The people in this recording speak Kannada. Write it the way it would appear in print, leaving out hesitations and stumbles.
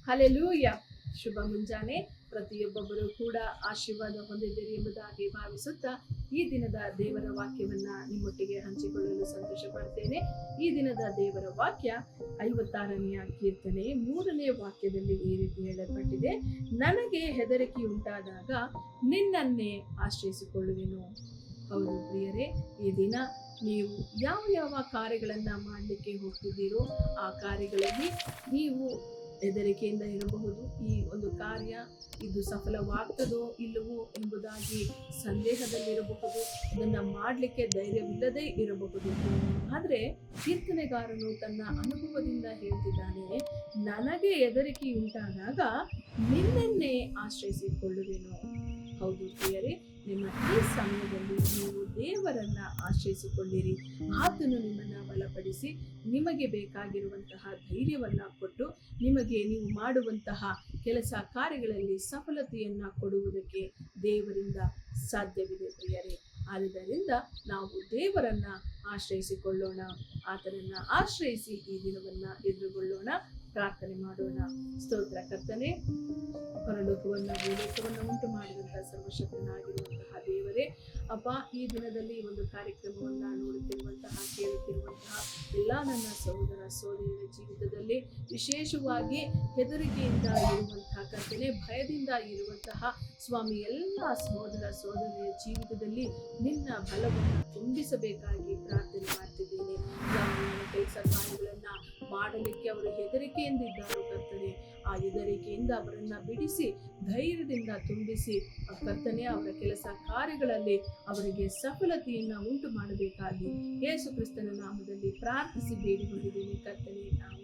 ಹಲ್ಲೆಲೂಯ. ಶುಭ ಮುಂಜಾನೆ. ಪ್ರತಿಯೊಬ್ಬೊಬ್ಬರು ಕೂಡ ಆಶೀರ್ವಾದ ಹೊಂದಿದ್ದೀರಿ ಎಂಬುದಾಗಿ ಭಾವಿಸುತ್ತಾ ಈ ದಿನದ ದೇವರ ವಾಕ್ಯವನ್ನ ನಿಮ್ಮೊಟ್ಟಿಗೆ ಹಂಚಿಕೊಳ್ಳಲು ಸಂತೋಷ ಪಡ್ತೇನೆ. ಈ ದಿನದ ದೇವರ ವಾಕ್ಯ 56ನೆಯ ಕೀರ್ತನೆ 3ನೇ ವಾಕ್ಯದಲ್ಲಿ ಈ ರೀತಿ ಹೇಳಲ್ಪಟ್ಟಿದೆ, ನನಗೆ ಹೆದರಿಕೆ ಉಂಟಾದಾಗ ನಿನ್ನನ್ನೇ ಆಶ್ರಯಿಸಿಕೊಳ್ಳುವೆನು. ಹೌದು ಪ್ರಿಯರೇ, ಈ ದಿನ ನೀವು ಯಾವ ಯಾವ ಕಾರ್ಯಗಳನ್ನ ಮಾಡಲಿಕ್ಕೆ ಹೋಗ್ತಿದ್ದೀರೋ ಆ ಕಾರ್ಯಗಳಲ್ಲಿ ನೀವು ಹೆದರಿಕೆಯಿಂದ ಇರಬಹುದು. ಈ ಒಂದು ಕಾರ್ಯ ಇದು ಸಫಲವಾಗ್ತದೋ ಇಲ್ಲವೋ ಎಂಬುದಾಗಿ ಸಂದೇಹದಲ್ಲಿರಬಹುದು. ಅದನ್ನ ಮಾಡಲಿಕ್ಕೆ ಧೈರ್ಯವಿಲ್ಲದೆ ಇರಬಹುದು. ಆದ್ರೆ ಕೀರ್ತನೆಗಾರನು ತನ್ನ ಅನುಭವದಿಂದ ಹೇಳ್ತಿದ್ದಾನೆ, ನನಗೆ ಹೆದರಿಕೆ ಉಂಟಾದಾಗ ನಿನ್ನನ್ನೇ ಆಶ್ರಯಿಸಿಕೊಳ್ಳುವೆನು. ಹೌದು ಪ್ರಿಯರೇ, ನಿಮ್ಮ ಈ ಸಮಯದಲ್ಲಿ ನೀವು ದೇವರನ್ನ ಆಶ್ರಯಿಸಿಕೊಳ್ಳಿರಿ. ಆತನು ನಿಮ್ಮನ್ನ ಬಲಪಡಿಸಿ ನಿಮಗೆ ಬೇಕಾಗಿರುವಂತಹ ಧೈರ್ಯವನ್ನ ಕೊಟ್ಟು ನಿಮಗೆ ನೀವು ಮಾಡುವಂತಹ ಕೆಲಸ ಕಾರ್ಯಗಳಲ್ಲಿ ಸಫಲತೆಯನ್ನ ಕೊಡುವುದಕ್ಕೆ ದೇವರಿಂದ ಸಾಧ್ಯವಿದೆ ಪ್ರಿಯರೇ. ಆದ್ದರಿಂದ ನಾವು ದೇವರನ್ನ ಆಶ್ರಯಿಸಿಕೊಳ್ಳೋಣ, ಆತನನ್ನ ಆಶ್ರಯಿಸಿ ಈ ದಿನವನ್ನ ಎದುರುಗೊಳ್ಳೋಣ. ಪ್ರಾರ್ಥನೆ ಮಾಡೋಣ. ಸ್ತೋತ್ರ ಕರ್ತನೆ, ಪರಲೋಕವನ್ನ ಭೂಲೋಕವನ್ನ ಉಂಟು ಮಾಡಿದಂತಹ ಸರ್ವಶಕ್ತನಾಗಿರುವಂತಹ ದೇವರೇ, ಅಪ್ಪ, ಈ ದಿನದಲ್ಲಿ ಒಂದು ಕಾರ್ಯಕ್ರಮವನ್ನ ನೋಡುತ್ತಿರುವಂತಹ ಕೇಳುತ್ತಿರುವಂತಹ ಎಲ್ಲ ನನ್ನ ಸಹೋದರ ಸಹೋದರಿಯರ ಜೀವಿತದಲ್ಲಿ ವಿಶೇಷವಾಗಿ ಹೆದರಿಕೆಯಿಂದ ಇರುವಂತಹ ಕರ್ತನೆ, ಭಯದಿಂದ ಇರುವಂತಹ ಸ್ವಾಮಿ ಎಲ್ಲ ಸಹೋದರ ಸಹೋದರಿಯರ ಜೀವಿತದಲ್ಲಿ ನಿನ್ನ ಬಲವನ್ನು ತುಂಬಿಸಬೇಕಾಗಿ ಪ್ರಾರ್ಥನೆ ಮಾಡ್ತಿದ್ದೇನೆ. ಕೆಲಸ ಕಾರ್ಯಗಳನ್ನ ಮಾಡಲಿಕ್ಕೆ ಅವರು ಹೆದರಿಕೆಯಿಂದ ಇದ್ದಾರೋ ಕರ್ತನೆ, ಆ ಹೆದರಿಕೆಯಿಂದ ಅವರನ್ನ ಬಿಡಿಸಿ ಧೈರ್ಯದಿಂದ ತುಂಬಿಸಿ ಕರ್ತನೆ ಅವರ ಕೆಲಸ ಕಾರ್ಯಗಳಲ್ಲಿ ಅವರಿಗೆ ಸಫಲತೆಯನ್ನ ಉಂಟು ಮಾಡಬೇಕಾಗಿ ಯೇಸು ಕ್ರಿಸ್ತನ ನಾಮದಲ್ಲಿ ಪ್ರಾರ್ಥಿಸಿ ಬೇಡಿಕೊಂಡಿದ್ದೇನೆ ಕರ್ತನೆ. ನಾವು